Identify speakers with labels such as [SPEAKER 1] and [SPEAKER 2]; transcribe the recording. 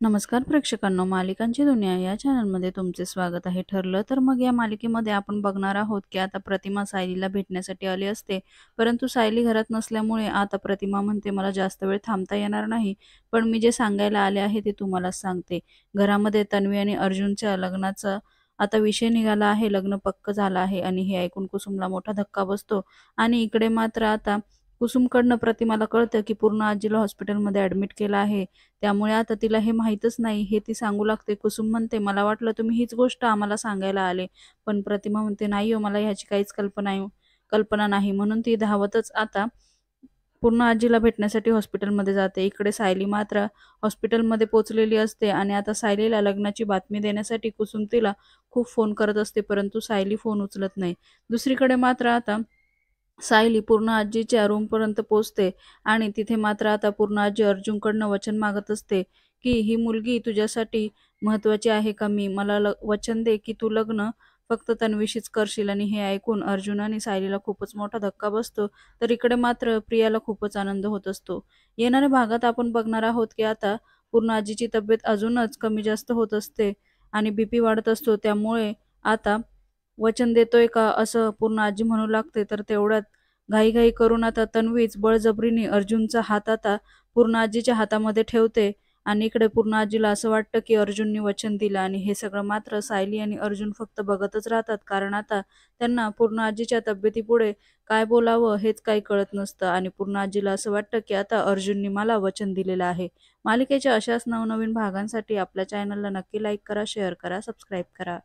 [SPEAKER 1] नमस्कार प्रेक्षकांनो, मालिकांची दुनिया या चॅनलमध्ये तुमचे स्वागत आहे. ठरलं तर मग या मालिकेमध्ये आपण बघणार आहोत की आता प्रतिमा सायलीला भेटण्यासाठी आली असते, परंतु सायली घरात नसल्यामुळे आता प्रतिमा म्हणते मला जास्त वेळ थांबता येणार नाही, पण मी जे सांगायला आले आहे ते तुम्हालाच सांगते. घरामध्ये तन्वी आणि अर्जुनच्या लग्नाचा आता विषय निघाला आहे, लग्न पक्क झालं आहे आणि हे ऐकून कुसुमला मोठा धक्का बसतो. आणि इकडे मात्र आता कुसुमकडनं प्रतिमाला कळतं की पूर्ण आजीला हॉस्पिटलमध्ये ॲडमिट केलं आहे. त्यामुळे आता तिला हे माहीतच नाही हे ती सांगू लागते. कुसुम म्हणते, "मला वाटलं तुम्ही हीच गोष्ट आम्हाला सांगायला आले." पण प्रतिमा म्हणते, "नाही हो, मला ह्याची काहीच कल्पना नाही." म्हणून ती धावतच आता पूर्ण आजीला भेटण्यासाठी हॉस्पिटलमध्ये जाते. इकडे सायली मात्र हॉस्पिटलमध्ये पोहोचलेली असते आणि आता सायलीला लग्नाची बातमी देण्यासाठी कुसुम तिला खूप फोन करत असते, परंतु सायली फोन उचलत नाही. दुसरीकडे मात्र आता सायली पूर्ण आजीच्या रूमपर्यंत पोहोचते आणि तिथे मात्र आता पूर्ण आजी अर्जुनकडनं वचन मागत असते, की "ही मुलगी तुझ्यासाठी महत्त्वाची आहे का मी? मला वचन दे की तू लग्न फक्त तन्वीशीच करशील." आणि हे ऐकून अर्जुन आणि सायलीला खूपच मोठा धक्का बसतो. तर इकडे मात्र प्रियाला खूपच आनंद होत असतो. येणाऱ्या भागात आपण बघणार आहोत, की आता पूर्ण आजीची तब्येत अजूनच कमी जास्त होत असते आणि बीपी वाढत असतो. त्यामुळे आता वचन देतोय का असं पूर्ण आजी म्हणू लागते. तर तेवढ्यात घाईघाई करून आता तन्वीच बळजबरीने अर्जुनचा हात आता पूर्ण आजीच्या हातामध्ये ठेवते आणि इकडे पूर्ण आजीला असं वाटतं की अर्जुनने वचन दिलं. आणि हे सगळं मात्र सायली आणि अर्जुन फक्त बघतच राहतात, कारण आता त्यांना पूर्ण आजीच्या तब्येतीपुढे काय बोलावं हेच काही कळत नसतं. आणि पूर्ण आजीला असं वाटतं की आता अर्जुनने मला वचन दिलेलं आहे. मालिकेच्या अशाच नवनवीन भागांसाठी आपल्या चॅनलला नक्की लाईक करा, शेअर करा, सबस्क्राईब करा.